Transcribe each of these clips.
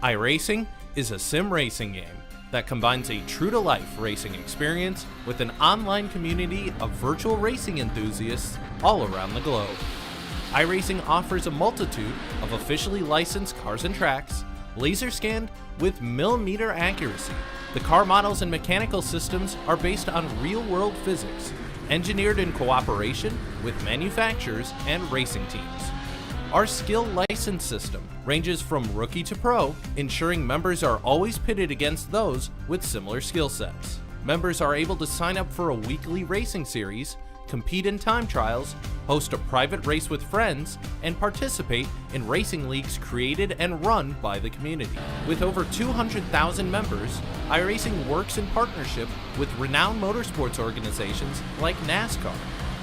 iRacing is a sim racing game that combines a true-to-life racing experience with an online community of virtual racing enthusiasts all around the globe. iRacing offers a multitude of officially licensed cars and tracks, laser scanned with millimeter accuracy. The car models and mechanical systems are based on real-world physics, engineered in cooperation with manufacturers and racing teams. Our skill license system ranges from rookie to pro, ensuring members are always pitted against those with similar skill sets. Members are able to sign up for a weekly racing series, compete in time trials, host a private race with friends, and participate in racing leagues created and run by the community. With over 200,000 members, iRacing works in partnership with renowned motorsports organizations like NASCAR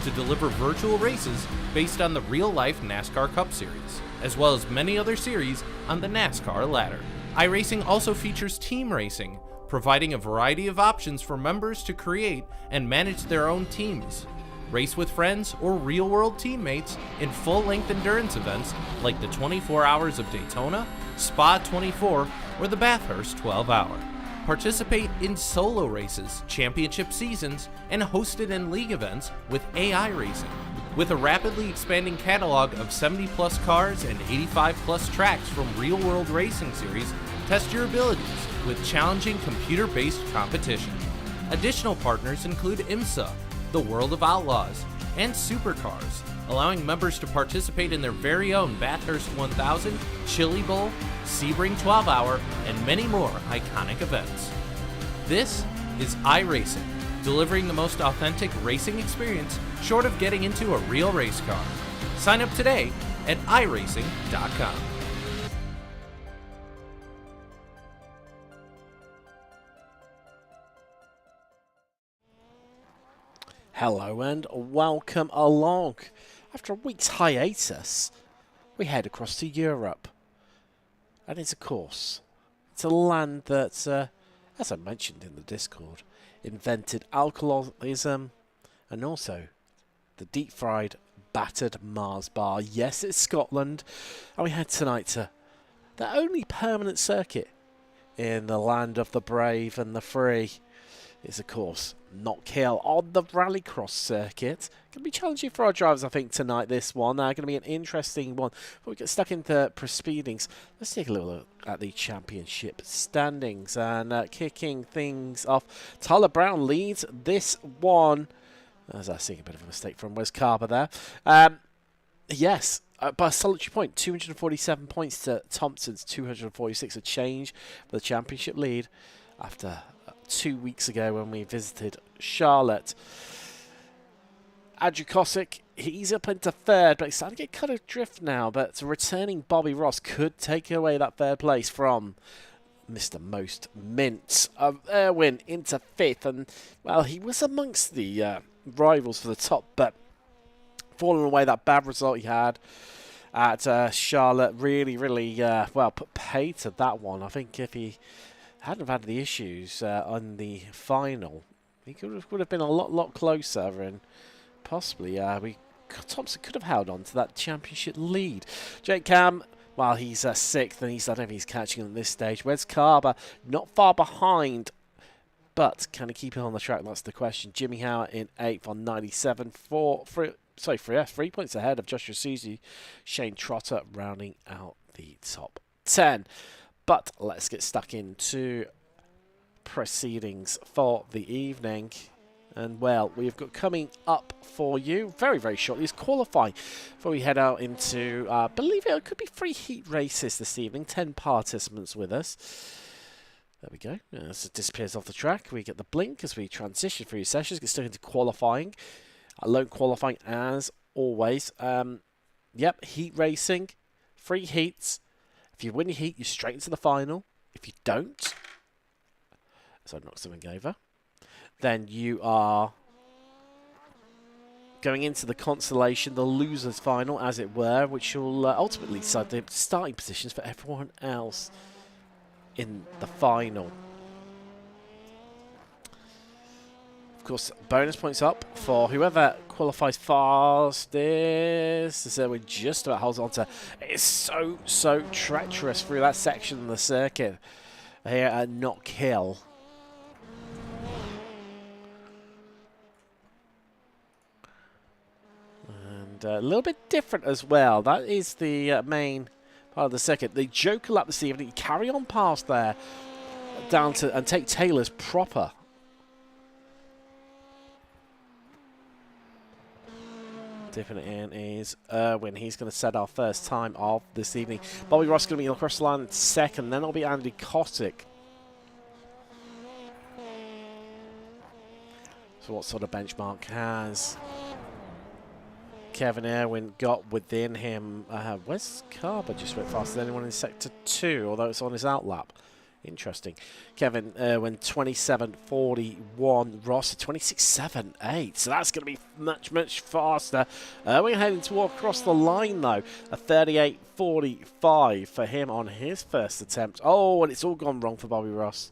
to deliver virtual races based on the real-life NASCAR Cup Series, as well as many other series on the NASCAR ladder. iRacing also features team racing, providing a variety of options for members to create and manage their own teams, race with friends or real-world teammates in full-length endurance events like the 24 Hours of Daytona, Spa 24, or the Bathurst 12-Hour. Participate in solo races, championship seasons, and hosted in league events with AI Racing. With a rapidly expanding catalog of 70-plus cars and 85-plus tracks from real-world racing series, test your abilities with challenging computer-based competition. Additional partners include IMSA, the World of Outlaws, and Supercars, allowing members to participate in their very own Bathurst 1000, Chili Bowl, Sebring 12-Hour, and many more iconic events. This is iRacing, delivering the most authentic racing experience short of getting into a real race car. Sign up today at iRacing.com. Hello and welcome along. After a week's hiatus, we head across to Europe. And it's a land that, as I mentioned in the Discord, invented alcoholism and also the deep-fried battered Mars bar. Yes, it's Scotland. And we head tonight to the only permanent circuit in the land of the brave and the free. Is, of course, Knockhill on the Rallycross circuit. Going to be challenging for our drivers, I think, tonight, this one. Going to be an interesting one. Before we get stuck into proceedings, let's take a little look at the championship standings. And kicking things off, Tyler Brown leads this one. As I see a bit of a mistake from Wes Carver there. Yes, by a solitary point, 247 points to Thompson's 246. A change for the championship lead after 2 weeks ago when we visited Charlotte. Andrew Kosick, he's up into third, but he's starting to get cut adrift now. But returning Bobby Ross could take away that third place from Mr. Most Mint. Erwin into fifth, and well, he was amongst the rivals for the top, but falling away that bad result he had at Charlotte really, well, put pay to that one. I think if he hadn't have had the issues on the final, he would have been a lot closer, and possibly Thompson could have held on to that championship lead. Jake Cam, while he's sixth, and I don't know if he's catching at this stage. Wes Carver not far behind, but can he keep it on the track? That's the question. Jimmy Howard in eighth on 97, 3 points ahead of Joshua Susie. Shane Trotter rounding out the top 10. But let's get stuck into proceedings for the evening. And, well, we've got coming up for you very shortly is qualifying before we head out into, I believe it could be 3 heat races this evening. 10 participants with us. There we go. As it disappears off the track, we get the blink as we transition through sessions, get stuck into qualifying. Lone qualifying as always. Yep, heat racing, 3 heats. If you win your heat, you're straight into the final. If you don't, so I knocked something over, then you are going into the consolation, the losers final, as it were, which will ultimately decide the starting positions for everyone else in the final. Of course, bonus points up for whoever qualifies fastest. So we're just about holds on to. It's so treacherous through that section of the circuit here at Knockhill. And a little bit different as well. That is the main part of the circuit. The Joker lap this evening. Carry on past there down to and take Taylor's proper. Dipping it in is Erwin. He's going to set our first time of this evening. Bobby Ross going to be across the line in second. Then it'll be Andy Kotick. So what sort of benchmark has Kevin Erwin got within him? Where's Carber just went faster than anyone in Sector 2, although it's on his outlap. Interesting. Kevin Erwin, 27.41. Ross, 26.78. So that's going to be much faster. We're heading toward across the line, though. A 38.45 for him on his first attempt. Oh, and it's all gone wrong for Bobby Ross.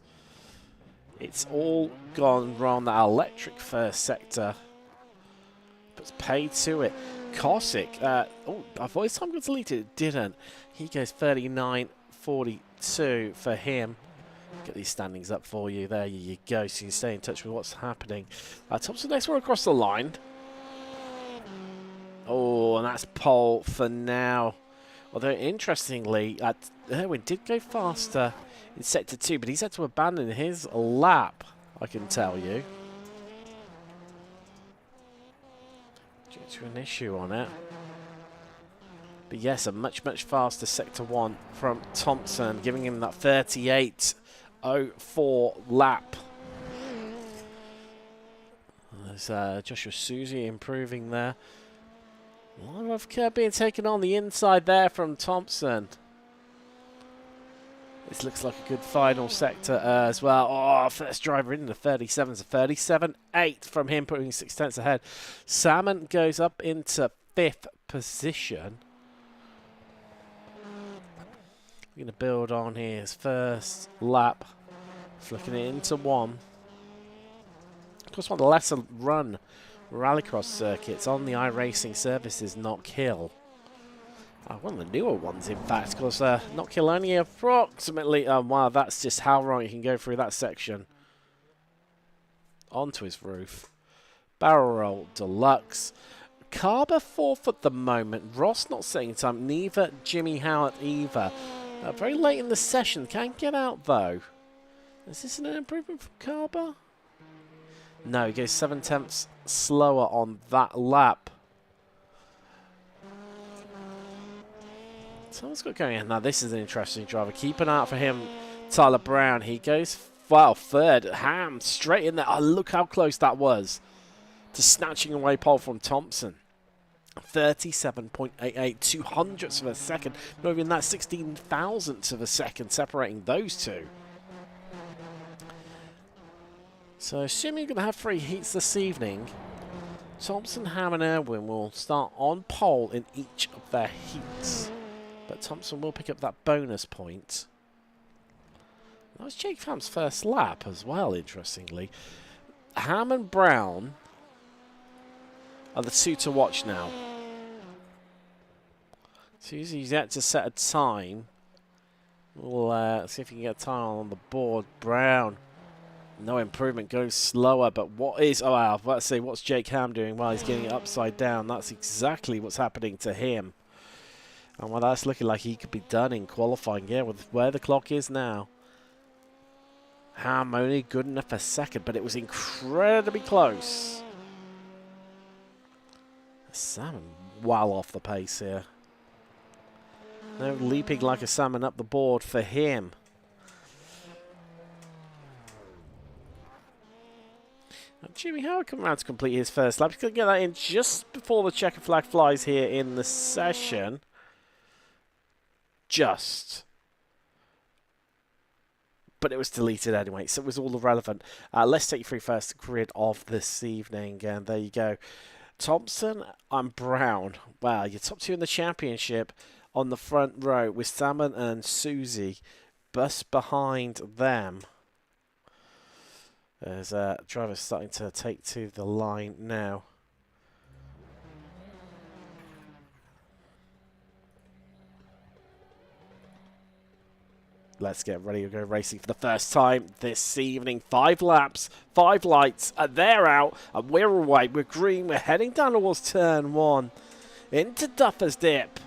It's all gone wrong. That electric first sector. But it's paid to it. Kosick. I thought his time got deleted. It didn't. He goes 39.42 for him. Get these standings up for you. There you go, so you can stay in touch with what's happening. Thompson next one across the line. Oh, and that's pole for now. Although, interestingly, Erwin did go faster in Sector 2, but he's had to abandon his lap, I can tell you. Due to an issue on it. But yes, a much faster Sector 1 from Thompson, giving him that 38.04 lap. There's Joshua Susie improving there. A lot of care being taken on the inside there from Thompson. This looks like a good final sector as well. Oh, first driver into 37, so 37.8 from him, putting 6 tenths ahead. Salmon goes up into 5th position. We're going to build on his first lap, flicking it into 1. Of course, one of the lesser run Rallycross circuits on the iRacing services, Knockhill. One of the newer ones, in fact, because Knockhill only approximately... wow, that's just how wrong you can go through that section. Onto his roof. Barrel roll deluxe. Carber 4th at the moment. Ross not setting time. Neither Jimmy Howard either. Very late in the session. Can't get out, though. Is this an improvement from Carber? No, he goes 7 tenths slower on that lap. So what's got going on? Now, this is an interesting driver. Keep an eye out for him, Tyler Brown. He goes, well, 3rd. Ham, straight in there. Oh, look how close that was to snatching away pole from Thompson. 37.88, 200ths of a second. Not even that, 16 thousandths of a second separating those two. So, assuming you're going to have 3 heats this evening, Thompson, Ham and Erwin will start on pole in each of their heats. But Thompson will pick up that bonus point. That was Jake Pham's first lap as well, interestingly. Ham and Brown are the 2 to watch now. Susie's yet to set a time. We'll see if he can get a time on the board. Brown. No improvement, goes slower, but what is... Oh, wow, let's see, what's Jake Ham doing? Well, he's getting it upside down. That's exactly what's happening to him. And well, that's looking like he could be done in qualifying. Yeah, with where the clock is now. Ham only good enough for 2nd, but it was incredibly close. Salmon well off the pace here. No leaping like a salmon up the board for him. Jimmy Howard coming around to complete his first lap. He's going to get that in just before the checker flag flies here in the session. Just. But it was deleted anyway, so it was all irrelevant. Let's take you through first grid of this evening, and there you go. Thompson and Brown. Wow, your top 2 in the championship on the front row with Salmon and Susie. Bus behind them. There's drivers starting to take to the line now. Let's get ready to go racing for the first time this evening. 5 laps, 5 lights, and they're out, and we're away. We're green, we're heading down towards turn 1. Into Duffer's Dip.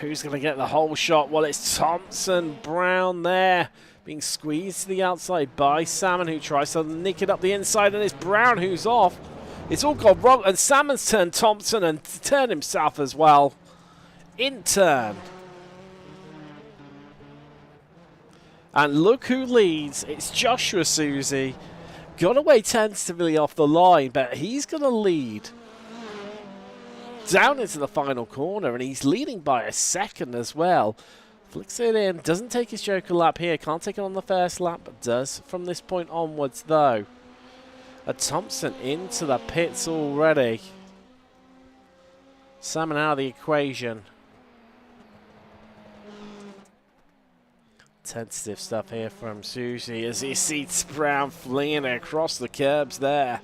Who's going to get the whole shot? Well, it's Thompson, Brown there, being squeezed to the outside by Salmon, who tries to nick it up the inside, and it's Brown who's off. It's all gone wrong, and Salmon's turned Thompson and turned himself as well. In turn. And look who leads. It's Joshua Susie. Got away tentatively off the line, but he's going to lead down into the final corner, and he's leading by a second as well. Flicks it in. Doesn't take his Joker lap here. Can't take it on the first lap, but does from this point onwards, though. A Thompson into the pits already. Salmon out of the equation. Tentative stuff here from Susie as he sees Brown flinging it across the curbs there.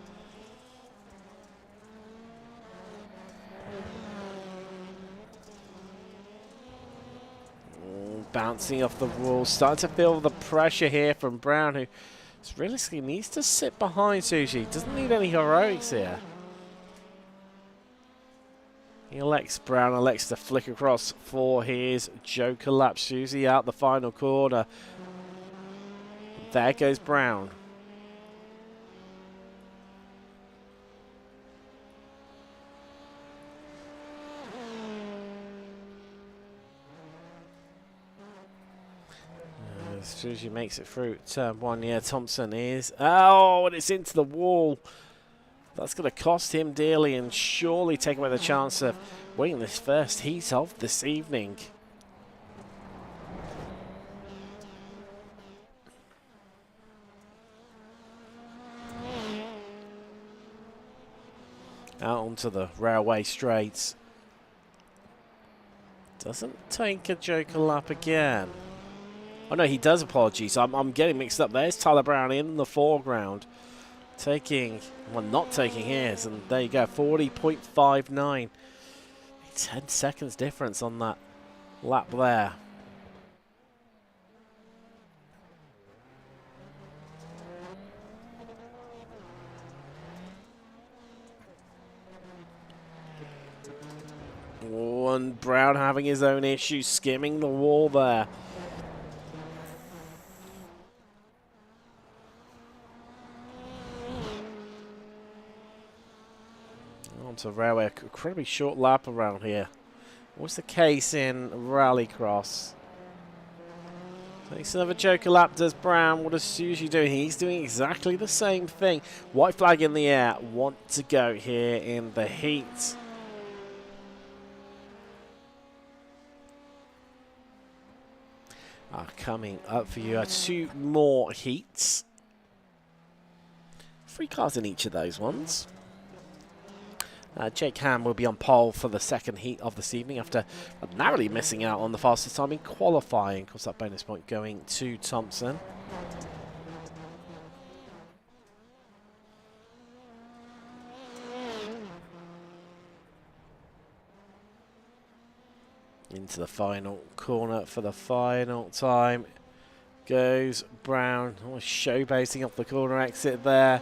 Bouncing off the wall, starting to feel the pressure here from Brown, who realistically needs to sit behind Susie. Doesn't need any heroics here. Brown elects to flick across for his Joker lap. Susie out the final corner. There goes Brown. Susie makes it through turn 1. Yeah, Thompson is. Oh, and it's into the wall. That's going to cost him dearly and surely take away the chance of winning this first heat of this evening. Out onto the railway straights. Doesn't take a Joker lap again. Oh no, he does, apologies. I'm getting mixed up. There's Tyler Brown in the foreground. Not taking his, and there you go, 40.59. 10 seconds difference on that lap there. Oh, and Brown having his own issues, skimming the wall there. Onto Railway, incredibly short lap around here. What's the case in Rallycross? Takes another Joker lap, does Brown. What is Susie doing? He's doing exactly the same thing. White flag in the air. Want to go here in the heat. Coming up for you are 2 more heats. 3 cars in each of those ones. Jake Ham will be on pole for the second heat of this evening after narrowly missing out on the fastest time in qualifying. Of course, that bonus point going to Thompson. Into the final corner for the final time goes Brown. Oh, showboating off the corner exit there.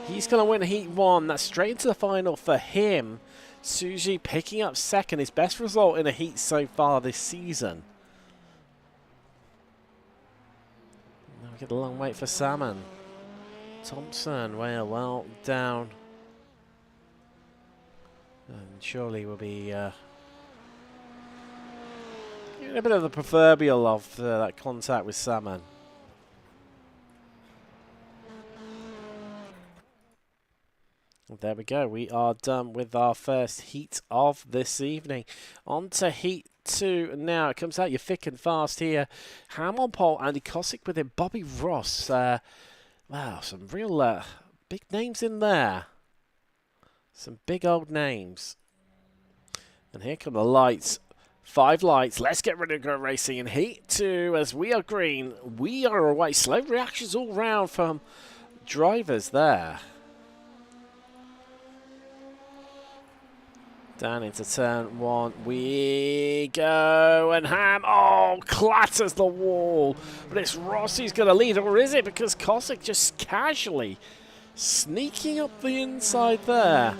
He's going to win Heat 1. That's straight into the final for him. Suji picking up second, his best result in a heat so far this season. Now we get a long wait for Salmon. Thompson, well down. And surely will be getting a bit of the proverbial of that contact with Salmon. There we go. We are done with our first heat of this evening. On to heat 2 now. It comes out your thick and fast here. Ham on pole, Andy Cosick with him. Bobby Ross. Wow, some real big names in there. Some big old names. And here come the lights. 5 lights. Let's get ready to go racing in heat 2 as we are green. We are away. Slow reactions all round from drivers there. Down into turn 1 we go, and Ham, oh, clatters the wall. But it's Ross who's going to lead, or is it? Because Cossack just casually sneaking up the inside there.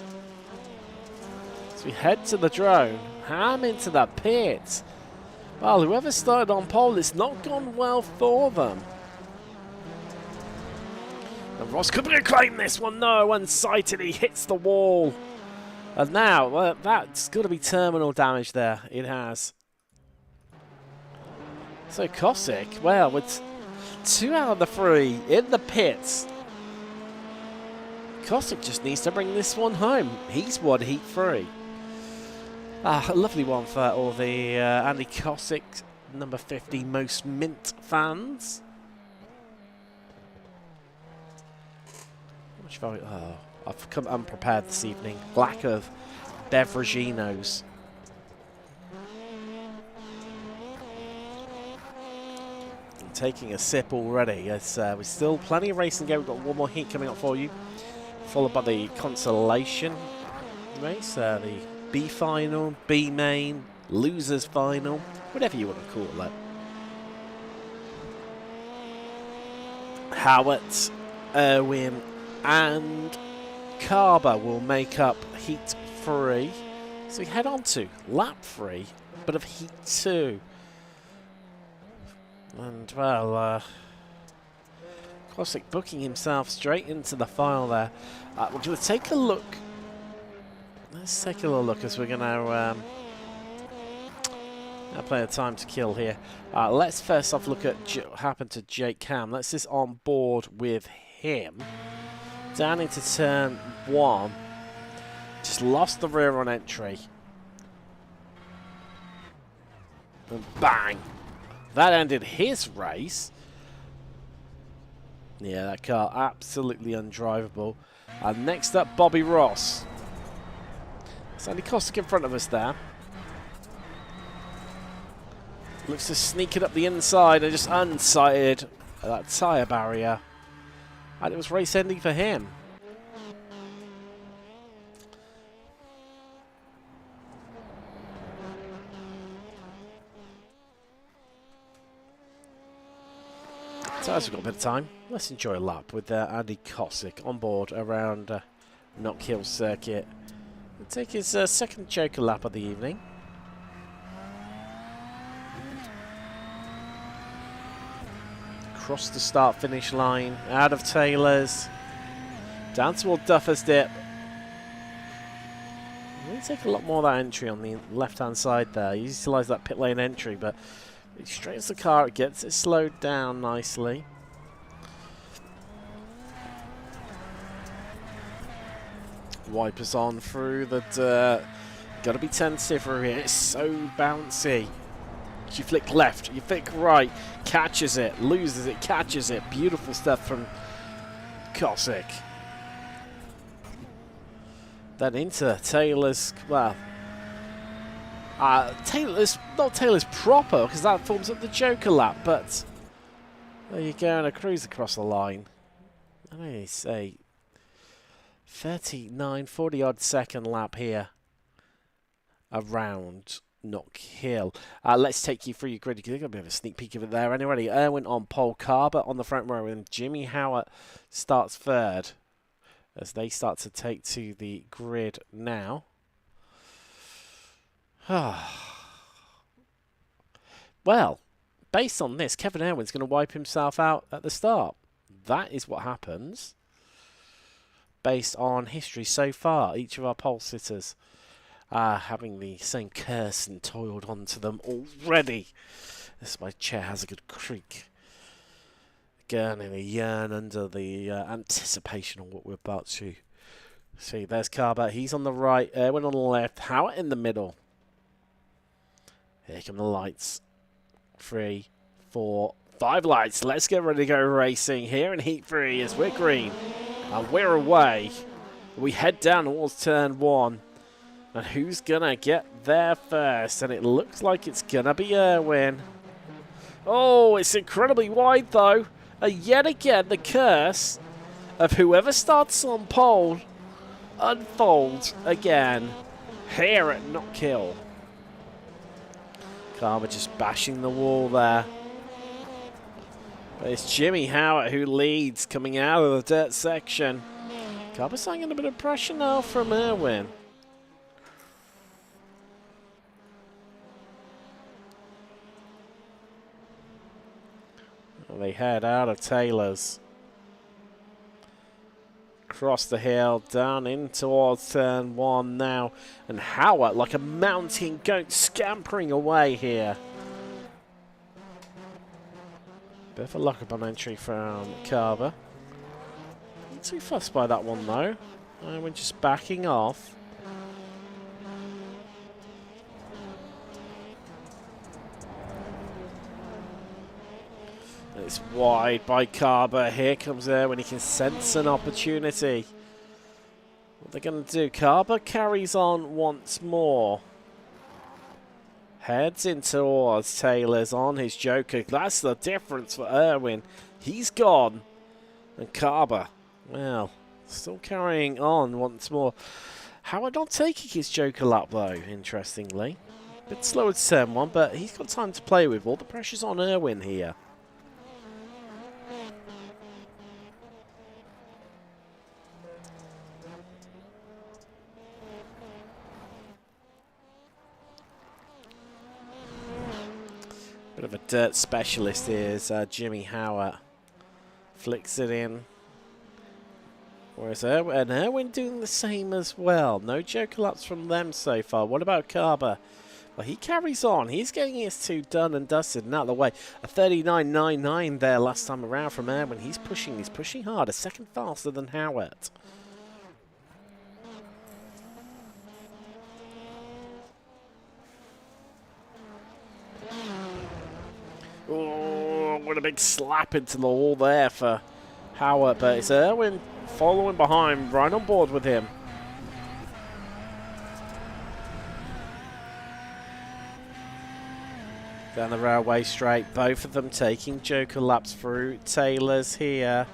So we head to the drone. Ham into the pit. Well, whoever started on pole, it's not gone well for them. And Ross could reclaim this one. No, unsighted, he hits the wall. And now, well, that's got to be terminal damage there. It has. So Cossack, well, with 2 out of the 3 in the pits, Cossack just needs to bring this one home. He's won heat 3. A lovely one for all the Andy Cossack, number 50 most mint fans. Much value. Oh. I've come unprepared this evening. Lack of beveraginos. I'm taking a sip already. It's, we're still plenty of racing to go. We've got one more heat coming up for you, followed by the consolation race, the B final, B main, losers final, whatever you want to call it. Howard, Irwin, and Carber will make up heat 3. So we head on to lap 3, but of heat 2. And, well, Cossack booking himself straight into the file there. We're going to take a look. Let's take a little look as we're going to play a time to kill here. Let's first off look at what happened to Jake Cam. Let's just on board with him. Down into turn 1. Just lost the rear on entry. And bang! That ended his race. Yeah, that car absolutely undrivable. And next up, Bobby Ross. Sandy Cossack in front of us there. Looks to sneak it up the inside and just unsighted that tyre barrier. And it was race ending for him. So as we've got a bit of time, let's enjoy a lap with Andy Cossack on board around Knockhill circuit. He'll take his second Joker lap of the evening. Across the start-finish line, out of Taylor's, down toward Duffer's Dip. We'll take a lot more of that entry on the left-hand side there. You utilise that pit lane entry, but it straightens the car, it gets it slowed down nicely. Wipers on through the dirt. Got to be tentative for here. It's so bouncy. You flick left, you flick right, catches it, loses it, catches it. Beautiful stuff from Cossack. Then into Taylor's, well, Taylor's, not Taylor's proper, because that forms up the Joker lap, but there you go, and a cruise across the line. I know you say 39, 40 odd second lap here around Knockhill. Let's take you through your grid. You got a bit of a sneak peek of it there. Anyway, Irwin on pole, Carber on the front row, and Jimmy Howard starts third as they start to take to the grid now. Well, based on this, Kevin Irwin's going to wipe himself out at the start. That is what happens based on history so far. Each of our pole sitters having the same curse entoiled onto them already. This my chair has a good creak. Again, in a yearn under the anticipation of what we're about to see. There's Carber. He's on the right. Irwin on the left. Howard in the middle. Here come the lights. 3, 4, 5 lights. Let's get ready to go racing here in Heat 3 as we're green. And we're away. We head down towards turn 1. And who's going to get there first? And it looks like it's going to be Irwin. Oh, it's incredibly wide, though. Yet again, the curse of whoever starts on pole unfolds again here at Knockhill. Carver just bashing the wall there. But it's Jimmy Howard who leads coming out of the dirt section. Carver's hanging a bit of pressure now from Erwin. They head out of Taylor's. Across the hill, down in towards turn 1 now. And Howard, like a mountain goat, scampering away here. Bit of a lock-up on entry from Carver. Not too fussed by that one, though. We're just backing off. It's wide by Carver. Here comes when he can sense an opportunity. What they're going to do? Carver carries on once more. Heads in towards Taylor's on his Joker. That's the difference for Erwin. He's gone. And Carver, well, still carrying on once more. Howard not taking his Joker lap, though, interestingly. A bit slow at turn 1, but he's got time to play with. All the pressure's on Erwin here. Bit of a dirt specialist is Jimmy Howard. Flicks it in. Whereas Erwin doing the same as well. No Joker laps from them so far. What about Carver? Well, he carries on. He's getting his 2 done and dusted and out of the way. A 39.99 there last time around from Erwin. He's pushing hard. A second faster than Howard. Oh, what a big slap into the wall there for Howard, but it's Erwin following behind, right on board with him. Down the railway straight, both of them taking Joker laps through Taylor's here.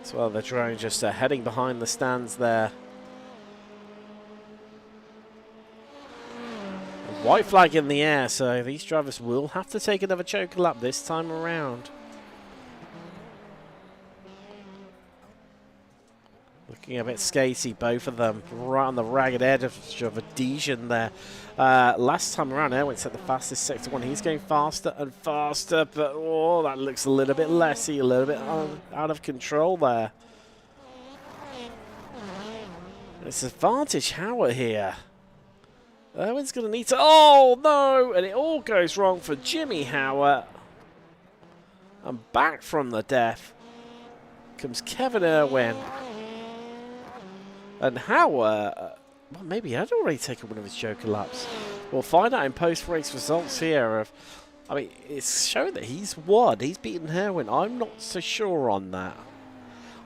As well, the drone just heading behind the stands there. White flag in the air, so these drivers will have to take another Joker lap this time around. Looking a bit skatey, both of them, right on the ragged edge of adhesion there. Last time around, Erwin set the fastest sector 1. He's going faster and faster, but oh, that looks a little bit lessy, a little bit out of control there. It's advantage Howard here. Erwin's going to need to... Oh, no! And it all goes wrong for Jimmy Howard. And back from the death comes Kevin Erwin. And Howard... well, maybe he had already taken one of his Joker laps. We'll find out in post-race results here. I mean, it's showing that he's won. He's beaten Erwin. I'm not so sure on that.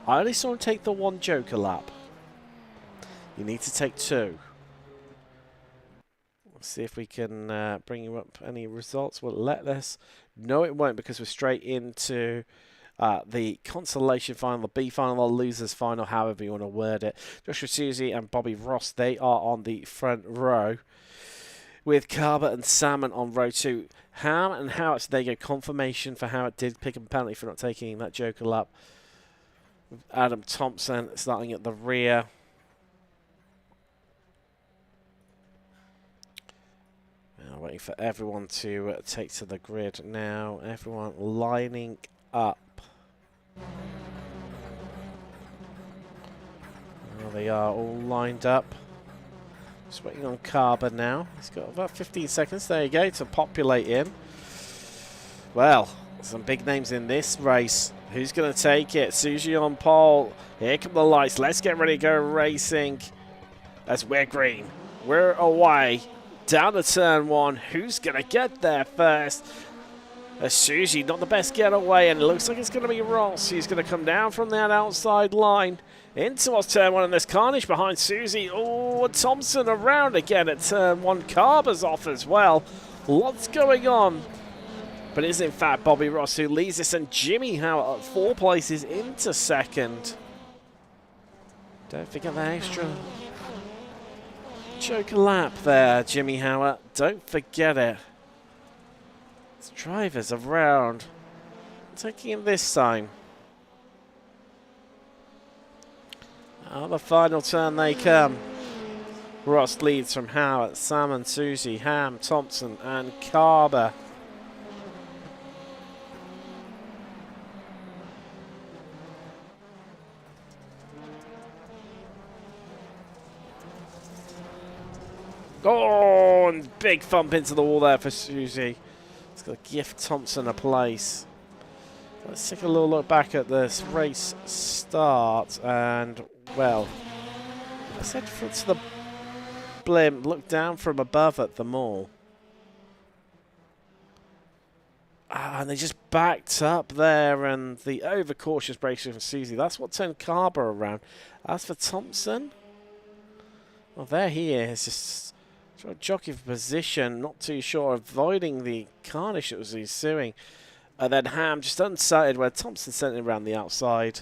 I only saw him take the 1 Joker lap. You need to take 2. See if we can bring you up any results. Will it let us? No, it won't, because we're straight into the consolation final, the B final, the losers final, however you want to word it. Joshua Susie and Bobby Ross, they are on the front row, with Carver and Salmon on row 2. Ham and Howard, so there you go, confirmation for Howard did pick up a penalty for not taking that Joker lap. Adam Thompson starting at the rear. Waiting for everyone to take to the grid now. Everyone lining up. There they are, all lined up. Just waiting on Carver now. He's got about 15 seconds. There you go, to populate in. Well, some big names in this race. Who's going to take it? Suji on pole. Here come the lights. Let's get ready to go racing. As we're green. We're away. Down to turn 1. Who's going to get there first? Suji, not the best getaway, and it looks like it's going to be Ross. He's going to come down from that outside line in towards turn 1, and there's carnage behind Susie. Oh, Thompson around again at turn 1. Carver's off as well. Lots going on But it is in fact Bobby Ross who leads this, and Jimmy Howard at 4 places into second. Don't forget that extra Joker lap there, Jimmy Howard. Don't forget it. His drivers around. Taking it this time. Out the final turn they come. Ross leads from Howard, Salmon, Susie, Ham, Thompson, and Carber. Oh, and big thump into the wall there for Susie. It's got to gift Thompson a place. Let's take a little look back at this race start, and, well, let's head to the blimp, look down from above at them all. And they just backed up there, and the overcautious brakes from Susie, that's what turned Carber around. As for Thompson, well, there he is, just trying to jockey for position, not too sure, avoiding the carnage that was ensuing. And then Ham just unsighted where Thompson sent it around the outside.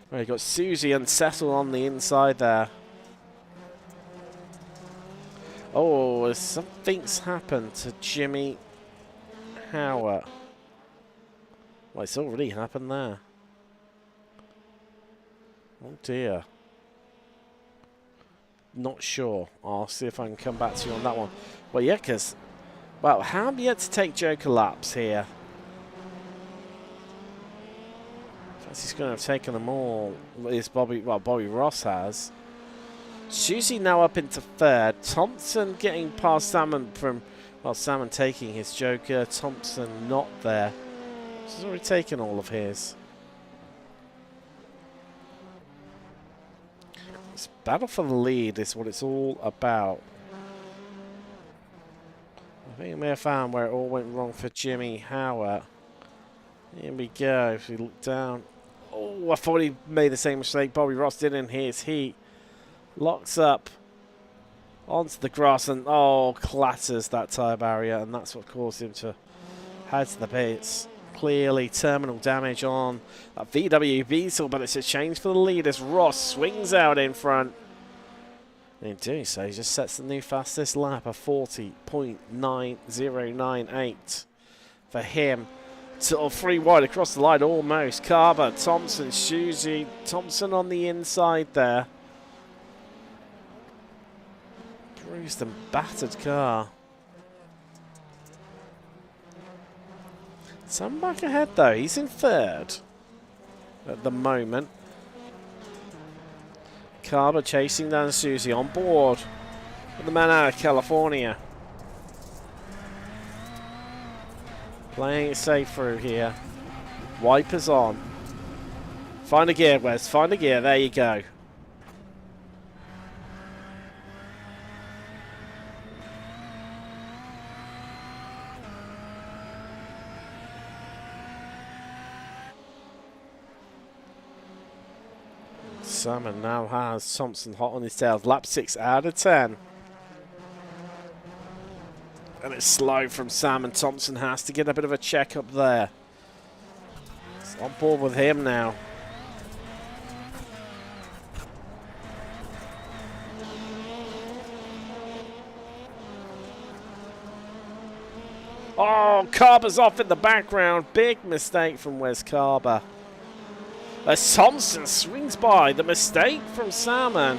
Well, you got Susie unsettled on the inside there. Oh, something's happened to Jimmy Howard. Well, it's already happened there. Oh dear. Not sure. I'll see if I can come back to you on that one. Well, yeah, because, well, Ham yet to take Joker laps here. He's going to have taken them all. Is Bobby Ross has. Susie now up into third. Thompson getting past Salmon from, well, Salmon taking his Joker. Thompson not there. He's already taken all of his. This battle for the lead is what it's all about. I think you may have found where it all went wrong for Jimmy Howard. Here we go. If we look down. Oh, I thought he made the same mistake Bobby Ross did in his heat. Locks up onto the grass and, oh, clatters that tyre barrier, and that's what caused him to head to the pits. Clearly terminal damage on that VW Beetle, but it's a change for the lead as Ross swings out in front. And in doing so, he just sets the new fastest lap of 40.9098 for him. Sort of 3 wide across the line almost. Carver, Thompson, Susie, Thompson on the inside there. Bruised and battered car. Sam back ahead though, he's in third at the moment. Carver chasing down Susie on board with the man out of California. Playing it safe through here. Wipers on. Find a gear, Wes. Find a gear. There you go. Salmon now has Thompson hot on his tails. Lap 6 out of 10. And it's slow from Sam, and Thompson has to get a bit of a check up there. It's on board with him now. Oh, Carber's off in the background. Big mistake from Wes Carber. As Thompson swings by, the mistake from Salmon.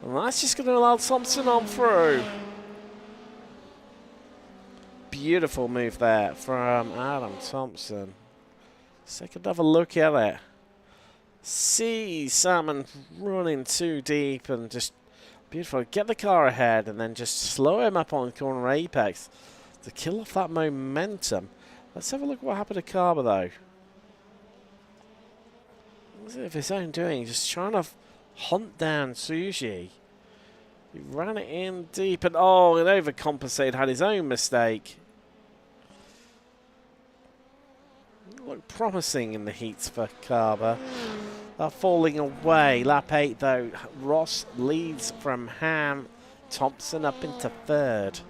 And that's just going to allow Thompson on through. Beautiful move there from Adam Thompson. Let's take another look at it. See Salmon running too deep and just beautiful. Get the car ahead and then just slow him up on the corner apex to kill off that momentum. Let's have a look at what happened to Carber though. Was it of his own doing? Just trying to hunt down Suji. He ran it in deep and, oh, it overcompensated, had his own mistake. Looked promising in the heats for Carber. Falling away. Lap 8 though. Ross leads from Ham. Thompson up into third.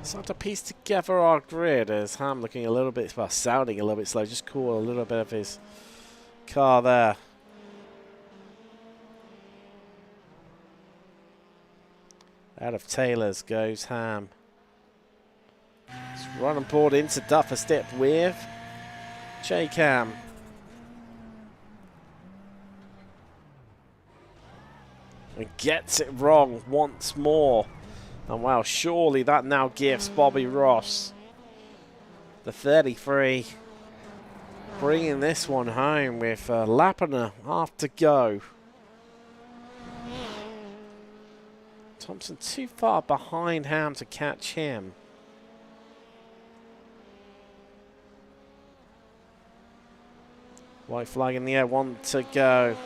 Start to piece together our grid as Ham looking a little bit, well, sounding a little bit slow. Just caught a little bit of his car there. Out of Taylor's goes Ham. It's run and board into Duffer's Dip with J-Cam. And gets it wrong once more. And wow, surely that now gives Bobby Ross the 33. Bringing this one home with a lap and a half to go. Thompson too far behind Ham to catch him. White flag in the air, 1 to go.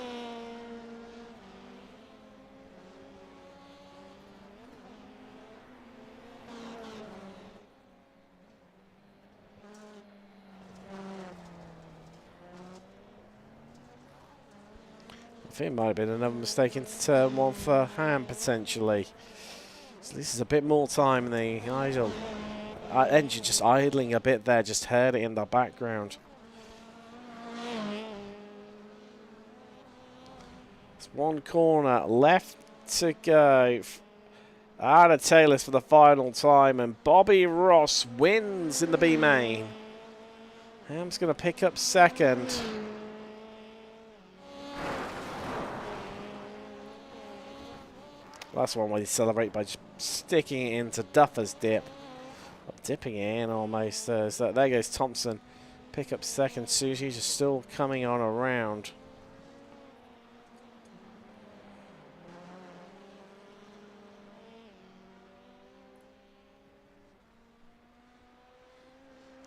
I think it might have been another mistake into turn 1 for Ham potentially. So this is a bit more time in the idle. Engine just idling a bit there, just heard it in the background. It's 1 corner left to go. Out of Taylor's for the final time, and Bobby Ross wins in the B main. Ham's going to pick up second. Last one where they celebrate by just sticking it into Duffer's Dip. Or dipping it in almost. So there goes Thompson. Pick up second. Suzuki's just still coming on around.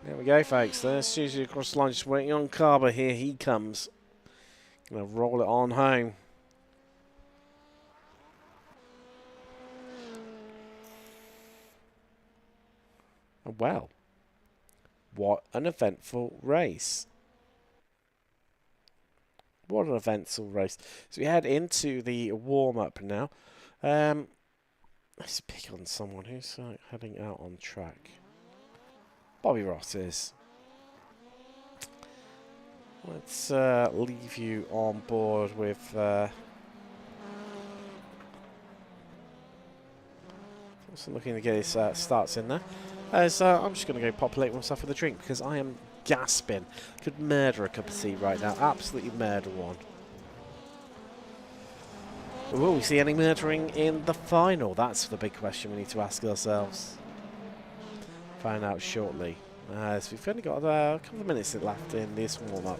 There we go, folks. There's Suzuki across the line, just waiting on Carver. Here he comes. Gonna roll it on home. Well, what an eventful race. What an eventful race. So we head into the warm-up now. Let's pick on someone who's heading out on track. Bobby Ross is. Let's leave you on board with... also looking to get his starts in there. As I'm just going to go populate myself with a drink because I am gasping. Could murder a cup of tea right now. Absolutely murder one. Will we see any murdering in the final? That's the big question we need to ask ourselves. Find out shortly. As we've only got a couple of minutes left in this warm-up.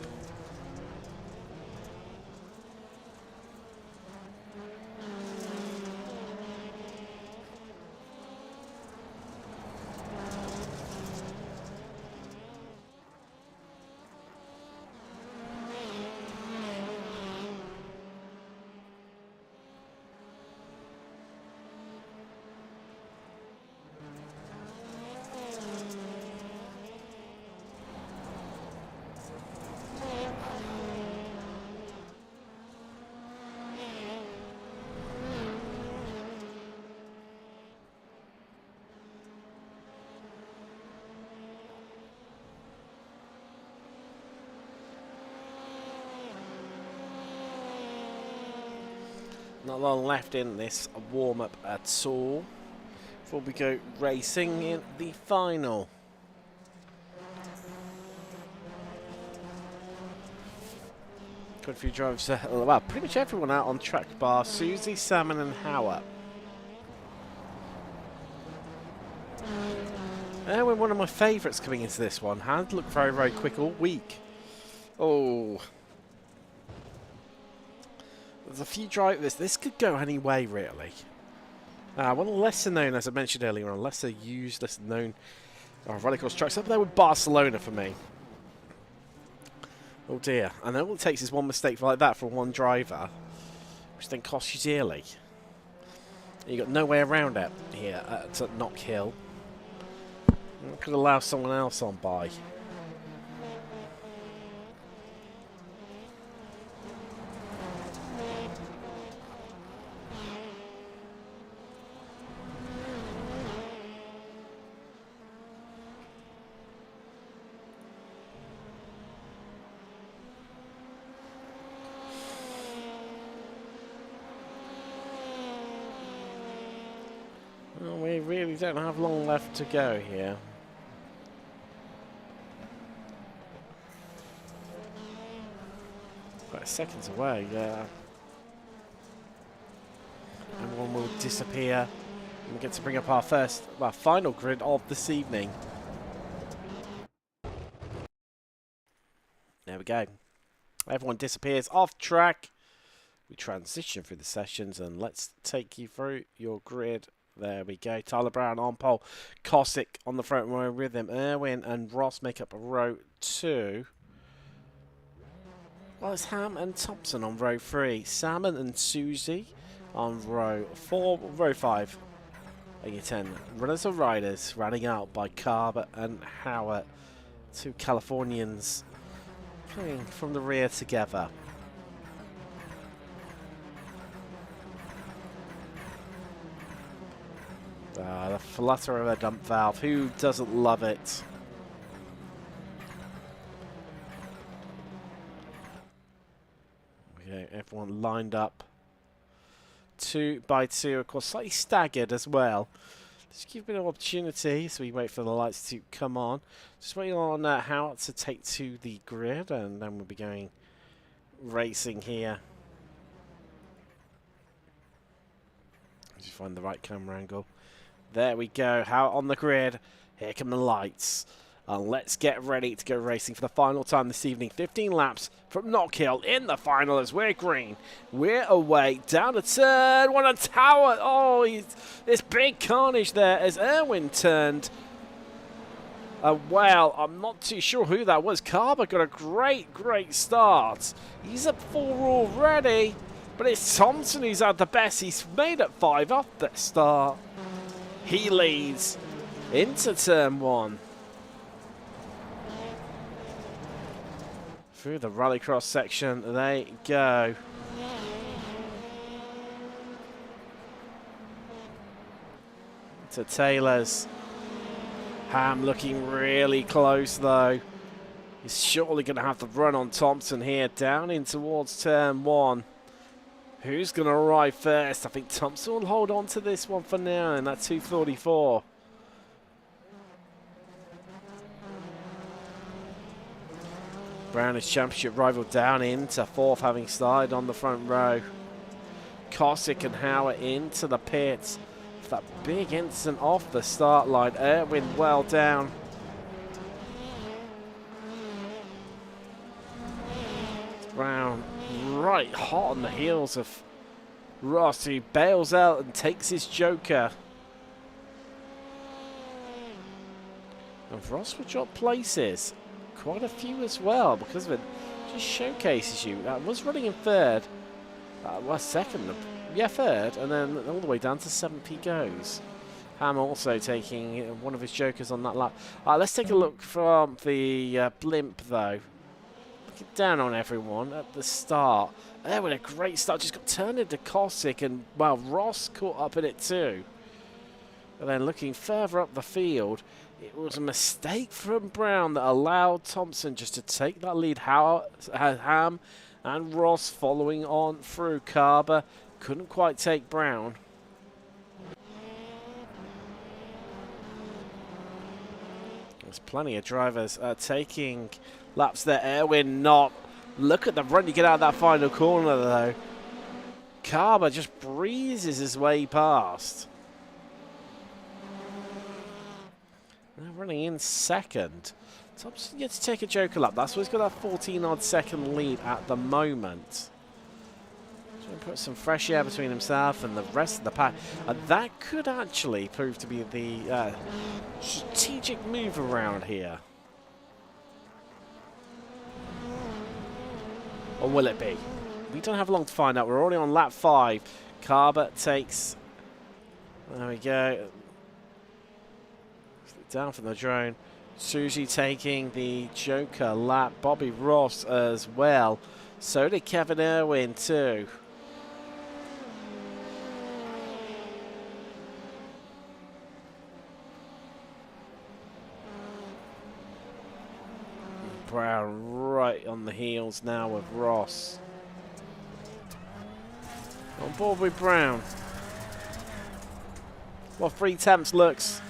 Not long left in this warm-up at all before we go racing in the final. Quite a few drivers, well, pretty much everyone out on track bar Susie, Salmon and Howard. And we're one of my favourites coming into this one. Had looked very, very quick all week. Oh. There's a few drivers. This could go any way, really. One of the lesser known, as I mentioned earlier, on lesser used, lesser known Rallycross tracks up there with Barcelona for me. Oh dear. And all it takes is one mistake like that from one driver, which then costs you dearly. You've got no way around it here at Knockhill. Could allow someone else on by. they really don't have long left to go here. Quite seconds away, yeah. Everyone will disappear. And we get to bring up our final grid of this evening. There we go. Everyone disappears off track. We transition through the sessions and let's take you through your grid. There we go. Tyler Brown on pole. Cossack on the front row with him. Irwin and Ross make up row 2. Well, it's Ham and Thompson on row 3. Salmon and Susie on row 4. Row 5. And your 10. Runners or riders running out by Carver and Howard. 2 Californians coming from the rear together. The flutter of a dump valve. Who doesn't love it? Okay, everyone lined up 2 by 2, of course, slightly staggered as well. Just give a bit of opportunity, so we wait for the lights to come on. Just waiting on Howard to take to the grid, and then we'll be going racing here. Just find the right camera angle. There we go. Howard on the grid. Here come the lights. And let's get ready to go racing for the final time this evening. 15 laps from Knockhill in the final as we're green. We're away down to turn 1 and Tower. Oh, this big carnage there as Irwin turned. Well, I'm not too sure who that was. Carver got a great start. He's at 4 already. But it's Thompson who's had the best. He's made it 5 off the start. He leads into turn 1. Through the Rallycross section they go. To Taylor's. Ham looking really close though. He's surely going to have to run on Thompson here. Down in towards turn 1. Who's going to arrive first? I think Thompson will hold on to this one for now in that 244. Brown is championship rival down into 4th, having started on the front row. Cossack and Howard into the pits. That big incident off the start line. Irwin well down. Brown right hot on the heels of Ross, who bails out and takes his joker. And Ross will drop places. Quite a few as well because of it. Just showcases you. That was running in 3rd. Well, 2nd. Yeah, 3rd. And then all the way down to 7th he goes. Ham also taking one of his jokers on that lap. Let's take a look from the blimp though. Look down on everyone at the start. There with a great start. Just got turned into Cossack and, well, Ross caught up in it too. And then looking further up the field, it was a mistake from Brown that allowed Thompson just to take that lead. Ham and Ross following on through. Carver couldn't quite take Brown. There's plenty of drivers taking laps there. Irwin not. Look at the run you get out of that final corner though. Carver just breezes his way past. Now running in 2nd. Thompson gets to take a joker lap. That's why he's got that 14-odd second lead at the moment. So put some fresh air between himself and the rest of the pack. And that could actually prove to be the strategic move around here. Or will it be? We don't have long to find out. We're already on lap 5. Carver takes... There we go. Down from the drone. Susie taking the joker lap. Bobby Ross as well. So did Kevin Irwin too. Brown right on the heels now of Ross. On board with Brown. Well, 3 temps looks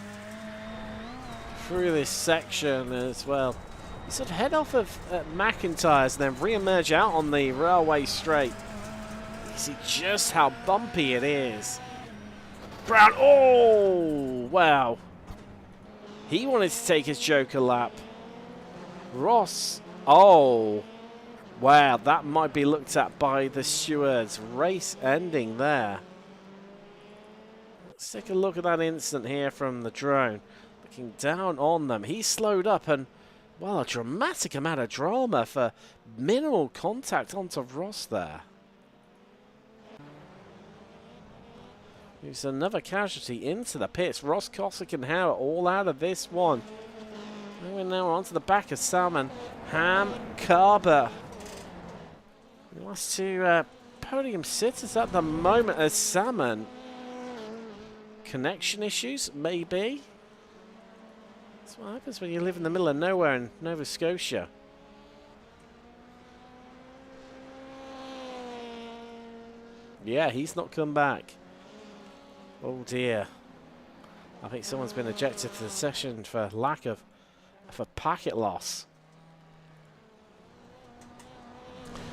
through this section as well. You sort of head off of McIntyre's and then re-emerge out on the railway straight. You see just how bumpy it is. Brown, oh, wow. He wanted to take his Joker lap. Ross, oh, wow, that might be looked at by the stewards. Race ending there. Let's take a look at that incident here from the drone. Looking down on them. He slowed up and, well, a dramatic amount of drama for minimal contact onto Ross there. There's another casualty into the pits. Ross, Cossack and Howard all out of this one. And we're now onto the back of Salmon. Ham, Carver. The last 2 podium sitters at the moment as Salmon. Connection issues, maybe. That's what happens when you live in the middle of nowhere in Nova Scotia. Yeah, he's not come back. Oh dear. I think someone's been ejected to the session for lack of a packet loss.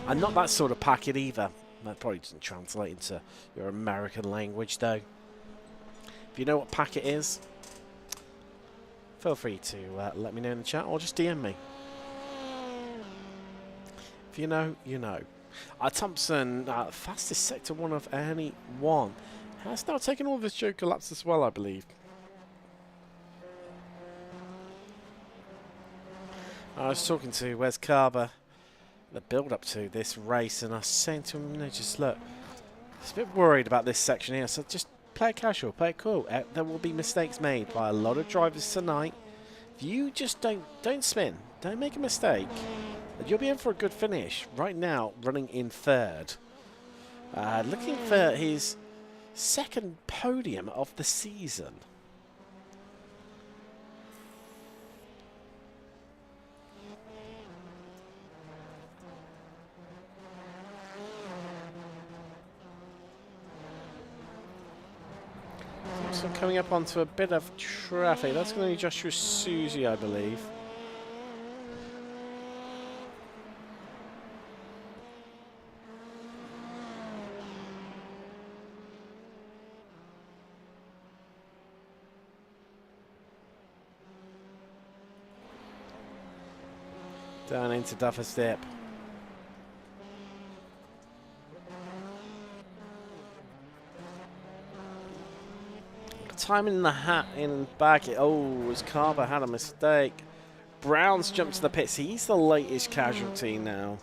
And not that sort of packet either. That probably doesn't translate into your American language though. If you know what packet is, feel free to let me know in the chat or just DM me. If you know, you know. Thompson, fastest sector 1 of any one. Has now taken all of his Joker laps as well, I believe. I was talking to Wes Carver, the build-up to this race, and I was saying to him, just look, I was a bit worried about this section here, so just play it casual, play it cool. There will be mistakes made by a lot of drivers tonight. If you just don't spin, don't make a mistake, you'll be in for a good finish. Right now, running in 3rd. Looking for his 2nd podium of the season. So coming up onto a bit of traffic. That's going to be Joshua Susie, I believe. Down into Duffer's Dip. Time in the hat in back. Oh, as Carver had a mistake. Brown's jumped to the pits. He's the latest casualty now.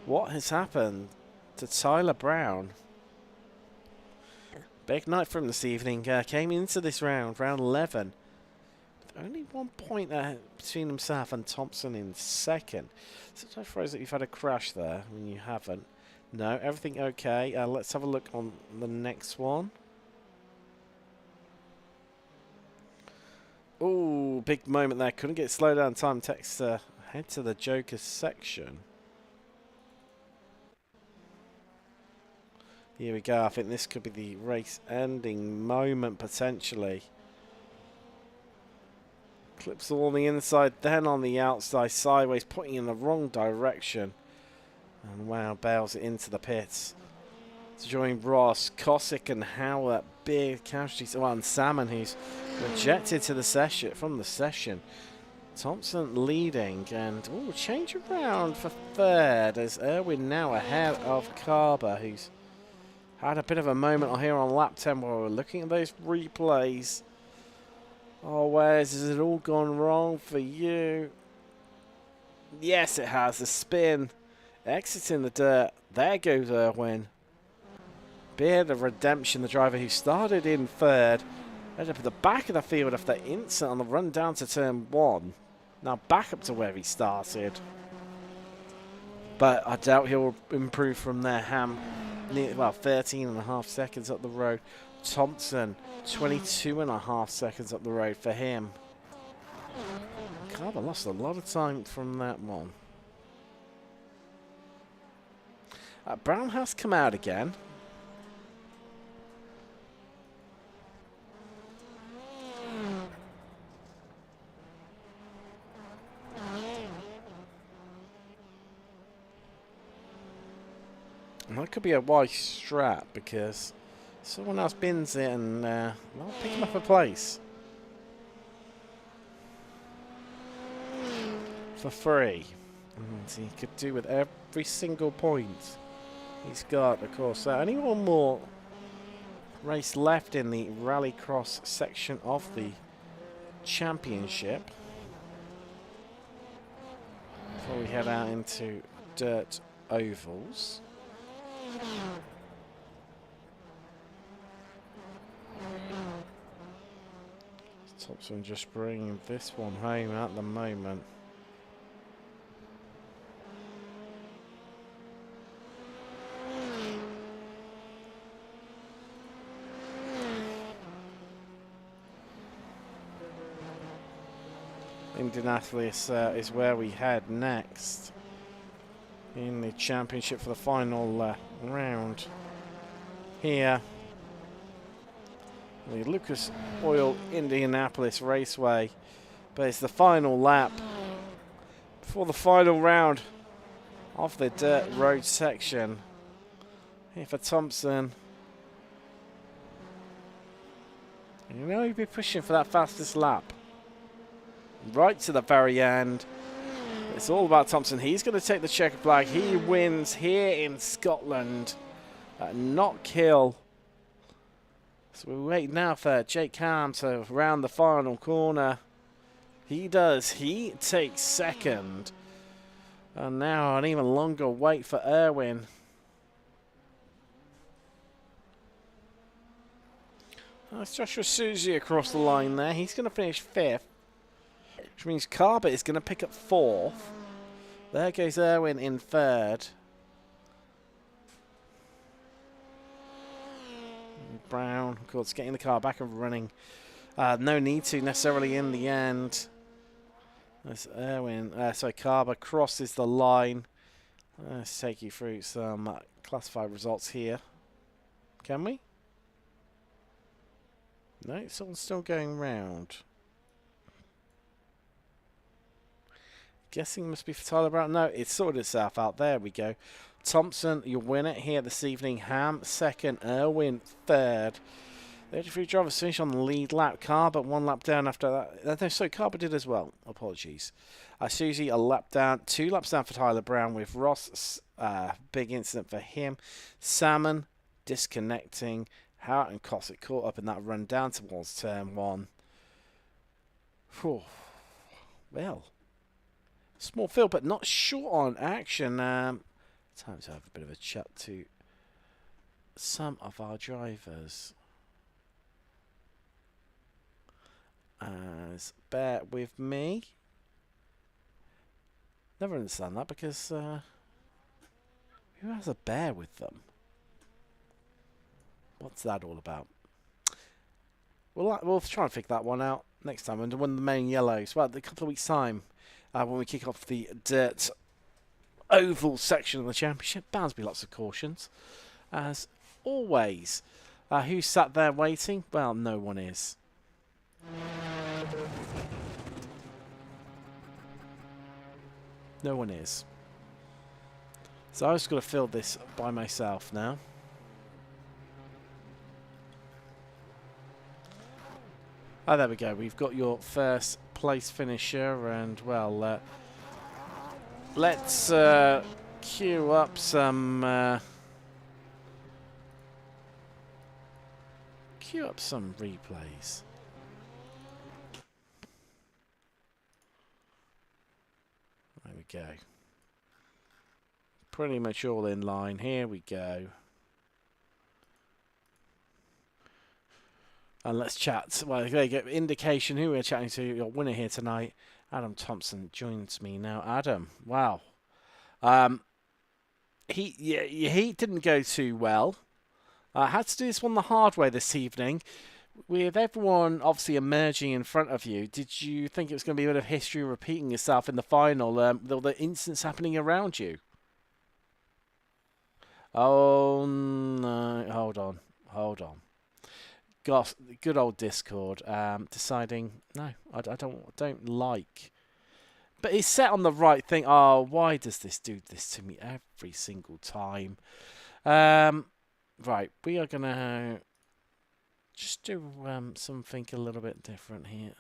What has happened to Tyler Brown? Big night from this evening. Came into this round 11. With only 1 point between himself and Thompson in 2nd. Sometimes throws that you've had a crash there when you haven't. No, everything okay. Let's have a look on the next one. Oh, big moment there. Couldn't get slowed down in time. Text head to the Joker section. Here we go. I think this could be the race ending moment potentially. Clips all on the inside, then on the outside, sideways, pointing in the wrong direction. And wow, bails it into the pits. To join Ross, Cossack and Howard, big casualties. Oh, and Salmon, who's rejected to the session from the session. Thompson leading, and oh, change around for 3rd as Irwin now ahead of Carver, who's had a bit of a moment here on lap 10 while we're looking at those replays. Oh, Wes, has it all gone wrong for you? Yes, it has. The spin. Exiting the dirt. There goes Irwin. Beard of redemption, the driver who started in 3rd. Ended up at the back of the field after that instant on the run down to turn 1. Now back up to where he started. But I doubt he'll improve from there. Ham, well, 13.5 seconds up the road. Thompson, 22.5 seconds up the road for him. Carver lost a lot of time from that one. Brown has come out again. And that could be a wise strat because someone else bins it and well, picking up a place for free. And he could do with every single point he's got. Of course, only one more race left in the Rallycross section of the championship before we head out into dirt ovals. Thompson just bringing this one home at the moment. Indianapolis is where we head next in the championship for the final round here. The Lucas Oil Indianapolis Raceway, but it's the final lap before the final round of the dirt road section. Here for Thompson. You know he'd be pushing for that fastest lap right to the very end. It's all about Thompson. He's going to take the checkered flag. He wins here in Scotland at Knockhill. So we wait now for Jake Ham to round the final corner. He does. He takes second. And now an even longer wait for Irwin. That's Joshua Susie across the line there. He's going to finish 5th. Which means Carber is going to pick up 4th. There goes Irwin in 3rd. Brown, of course, getting the car back and running. No need to necessarily in the end. As Irwin, Carber crosses the line. Let's take you through some classified results here. Can we? No, someone's still going round. Guessing must be for Tyler Brown. No, it's sorted itself out. There we go. Thompson, your winner here this evening. Ham, 2nd. Irwin, 3rd. The 83 drivers finish on the lead lap. Carber, 1 lap down after that. No, so Carber did as well. Apologies. Susie, a lap down. 2 laps down for Tyler Brown with Ross. Big incident for him. Salmon, disconnecting. Howard and Cossack caught up in that run down towards turn 1. Whew. Well, small field, but not short on action. Time to have a bit of a chat to some of our drivers. Bear with me. Never understand that because who has a bear with them? What's that all about? We'll try and figure that one out next time. And when the main yellows, well, a couple of weeks' time, when we kick off the dirt oval section of the championship, bound to be lots of cautions, as always. Who's sat there waiting? Well, no one is. No one is. So I've just got to fill this by myself now. Oh, there we go. We've got your first place finisher, and well, let's queue up some replays. There we go. Pretty much all in line. Here we go. And let's chat. Well, there you go. Indication who we're chatting to. Your winner here tonight, Adam Thompson, joins me now. Adam, wow. He didn't go too well. Had to do this one the hard way this evening. With everyone obviously emerging in front of you, did you think it was going to be a bit of history repeating itself in the final? The incidents happening around you? Oh, no. Hold on. Gosh, good old Discord deciding, no, I don't like. But it's set on the right thing. Oh, why does this do this to me every single time? Right, we are gonna just do something a little bit different here.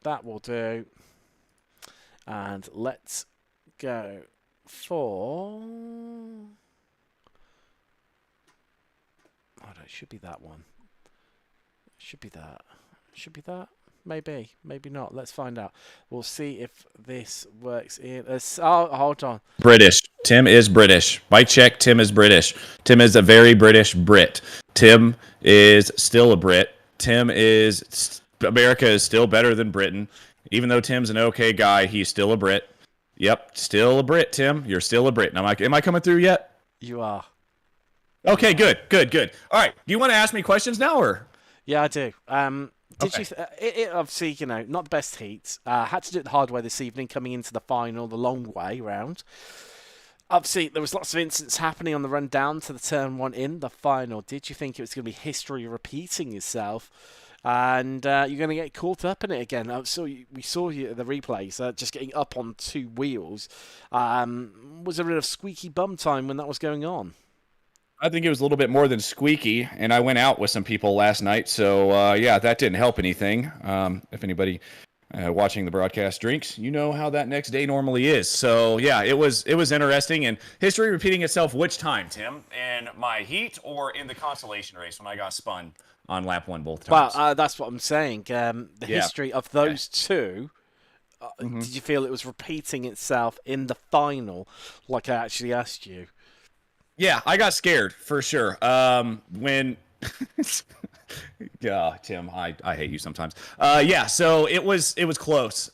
That will do. And let's go for... Oh, no, it should be that one. Should be that. Should be that. Maybe. Maybe not. Let's find out. We'll see if this works in... oh, hold on. British. Tim is British. Mic check. Tim is British. Tim is a very British Brit. Tim is still a Brit. Tim is... America is still better than Britain. Even though Tim's an okay guy, he's still a Brit. Yep, still a Brit, Tim. You're still a Brit. Am I coming through yet? You are. Okay, good. All right, do you want to ask me questions now, or? Yeah, I do. Did Okay. you? It obviously, not the best heat. Had to do it the hard way this evening, coming into the final the long way round. Obviously, there was lots of incidents happening on the run down to the turn one in the final. Did you think it was going to be history repeating itself? And you're going to get caught up in it again. We saw you at the replays, just getting up on two wheels. Was a bit of squeaky bum time when that was going on. I think it was a little bit more than squeaky, and I went out with some people last night, so yeah, that didn't help anything. If anybody watching the broadcast drinks, you know how that next day normally is. So yeah, it was interesting, and history repeating itself. Which time, Tim? In my heat or in the consolation race when I got spun on lap one both times? Well, that's what I'm saying. The history of those two. Mm-hmm. Did you feel it was repeating itself in the final, like I actually asked you? Yeah, I got scared for sure. When, yeah, Tim, I hate you sometimes. Yeah, so it was close.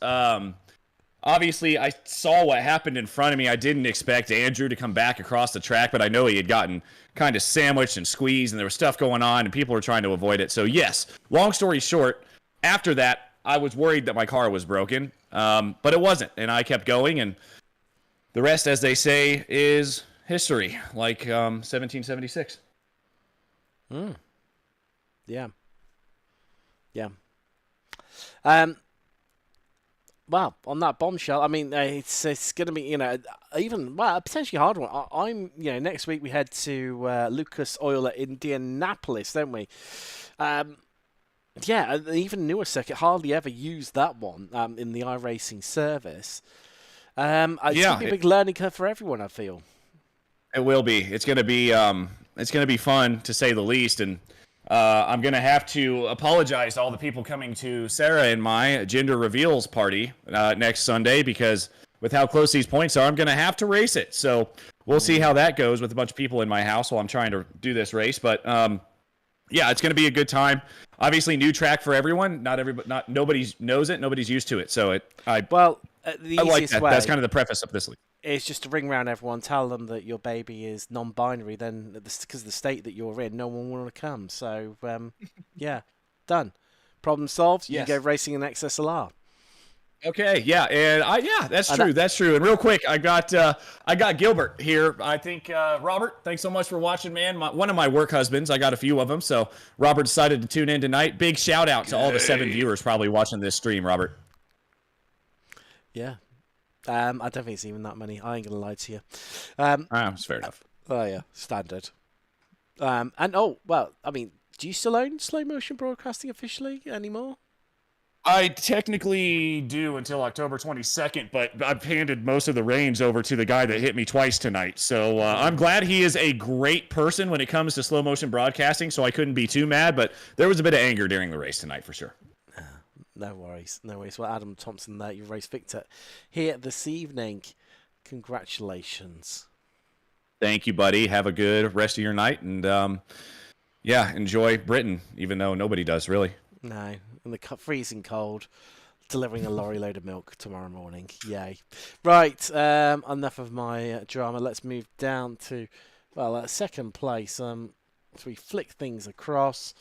Obviously, I saw what happened in front of me. I didn't expect Andrew to come back across the track, but I know he had gotten kind of sandwiched and squeezed, and there was stuff going on, and people were trying to avoid it. So yes, long story short, after that, I was worried that my car was broken, but it wasn't, and I kept going, and the rest, as they say, is history, like 1776. Yeah. Well, on that bombshell, I mean, it's going to be, even, a potentially hard one. I'm, next week we head to Lucas Oil at Indianapolis, don't we? Yeah, an even newer circuit, hardly ever used that one in the iRacing service. It's going to be a big learning curve for everyone, I feel. It will be. It's going to be fun, to say the least, and I'm going to have to apologize to all the people coming to Sarah and my gender reveals party next Sunday, because with how close these points are, I'm going to have to race it. So we'll see how that goes with a bunch of people in my house while I'm trying to do this race. But yeah, it's going to be a good time. Obviously, new track for everyone. Nobody knows it. Nobody's used to it. So I like that. That's kind of the preface of this league. It's just to ring round everyone, tell them that your baby is non-binary. Then, because of the state that you're in, no one will want to come. So, yeah, done. Problem solved. Yes. You go racing an XSLR. Okay, yeah, and that's true. That's true. And real quick, I got Gilbert here. I think Robert, thanks so much for watching, man. One of my work husbands. I got a few of them, so Robert decided to tune in tonight. Big shout out to all the 7 viewers probably watching this stream, Robert. Yeah. I don't think it's even that many. I ain't gonna lie to you. It's fair enough. Oh yeah, standard. Do you still own Slow Motion Broadcasting officially anymore? I technically do until October 22nd, but I've handed most of the reins over to the guy that hit me twice tonight. So I'm glad he is a great person when it comes to slow motion broadcasting, so I couldn't be too mad, but there was a bit of anger during the race tonight for sure. No worries. Well, Adam Thompson there, your race victor here this evening. Congratulations. Thank you, buddy. Have a good rest of your night, and enjoy Britain, even though nobody does, really. No, in the freezing cold, delivering a lorry load of milk tomorrow morning. Yay. Right, enough of my drama. Let's move down to, second place. So we flick things across.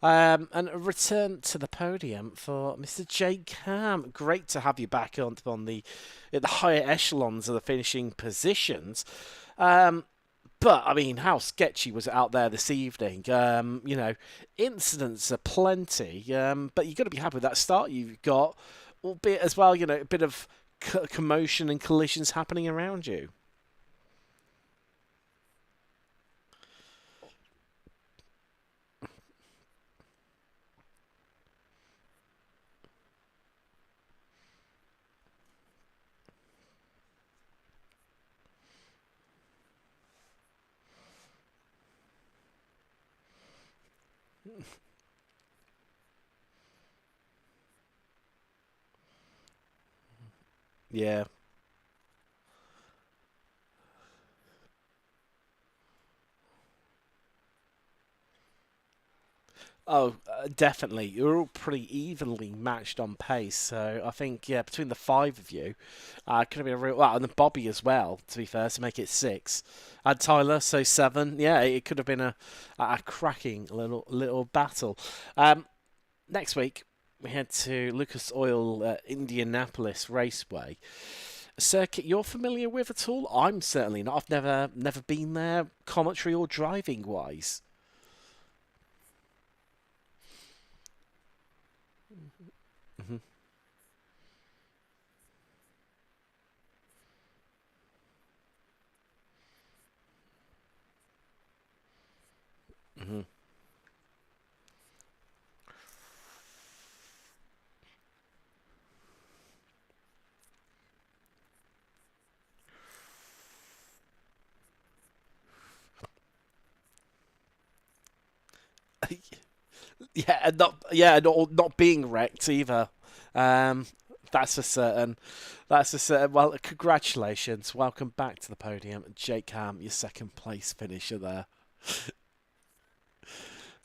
And a return to the podium for Mr. Jake Cam. Great to have you back at the higher echelons of the finishing positions. But, I mean, how sketchy was it out there this evening? Incidents are plenty, but you've got to be happy with that start you've got, albeit as well, a bit of commotion and collisions happening around you. Yeah. Oh, definitely. You're all pretty evenly matched on pace. So I think, yeah, between the five of you, could have been a real. Well, and then Bobby as well, to be fair, to make it 6. And Tyler, so 7. Yeah, it could have been a cracking little battle. Next week, we head to Lucas Oil Indianapolis Raceway. A circuit you're familiar with at all? I'm certainly not. I've never been there, commentary or driving wise. Hmm. Hmm. Yeah, and not being wrecked either. Um, that's for certain. That's for certain. Well, congratulations. Welcome back to the podium, Jake Ham, your second place finisher there.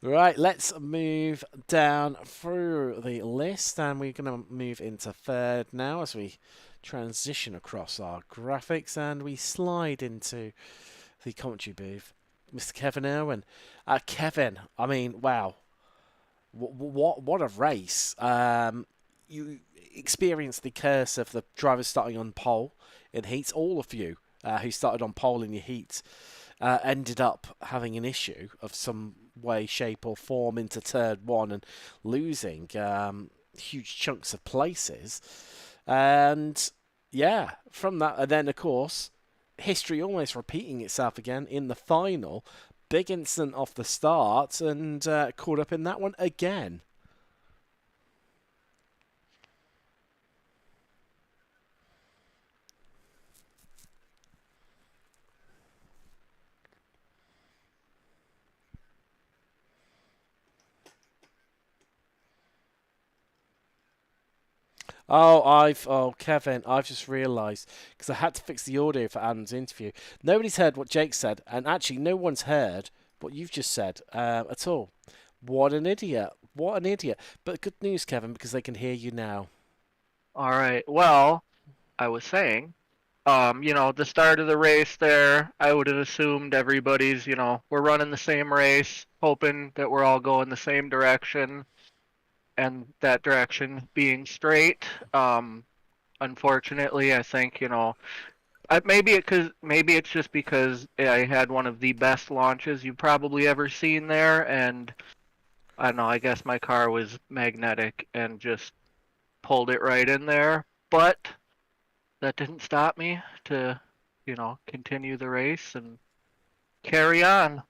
Right, let's move down through the list, and we're going to move into third now as we transition across our graphics and we slide into the commentary booth. Mr. Kevin Irwin. Kevin, I mean, wow. What a race. You experienced the curse of the drivers starting on pole in heats. All of you who started on pole in your heats ended up having an issue of some way, shape, or form into turn 1 and losing huge chunks of places. And yeah, from that, and then of course, history almost repeating itself again in the final. Big incident off the start and caught up in that one again. Kevin, I've just realised because I had to fix the audio for Adam's interview. Nobody's heard what Jake said, and actually, no one's heard what you've just said at all. What an idiot! What an idiot! But good news, Kevin, because they can hear you now. All right. Well, I was saying, the start of the race there, I would have assumed everybody's, we're running the same race, hoping that we're all going the same direction, and that direction being straight. Unfortunately, I think, maybe it's just because I had one of the best launches you've probably ever seen there, and I don't know, I guess my car was magnetic and just pulled it right in there. But that didn't stop me to, continue the race and carry on.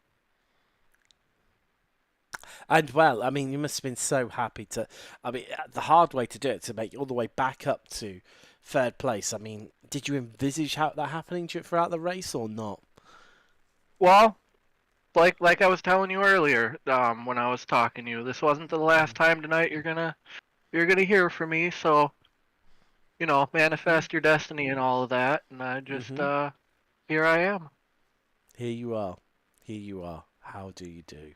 And well, I mean, you must have been so happy to. I mean, the hard way to do it to make it all the way back up to third place. I mean, did you envisage that happening throughout the race or not? Well, like I was telling you earlier, when I was talking to you, this wasn't the last time tonight you're gonna hear from me. So, manifest your destiny and all of that, and I just here I am. Here you are. Here you are. How do you do?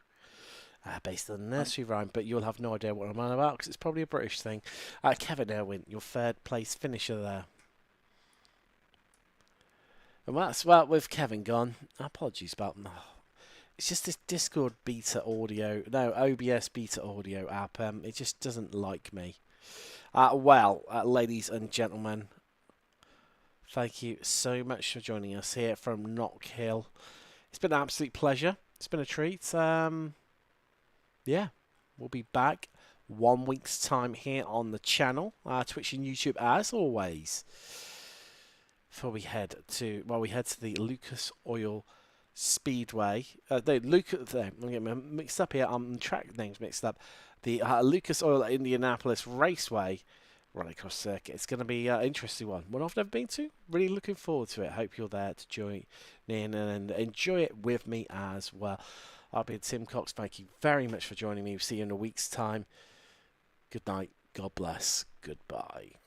Based on the nursery rhyme, but you'll have no idea what I'm on about because it's probably a British thing. Kevin Irwin, your third place finisher there. And that's well with Kevin gone. Apologies about it's just this Discord beta audio, no OBS beta audio app. It just doesn't like me. Ladies and gentlemen, thank you so much for joining us here from Knockhill. It's been an absolute pleasure. It's been a treat. Yeah, we'll be back 1 week's time here on the channel, Twitch and YouTube as always. Before we head to, the Lucas Oil Speedway. I'm getting mixed up here. Track names mixed up. The Lucas Oil Indianapolis Raceway Rallycross circuit. It's going to be an interesting one I've never been to. Really looking forward to it. Hope you're there to join in and enjoy it with me as well. I've been Tim Cox. Thank you very much for joining me. We'll see you in a week's time. Good night. God bless. Goodbye.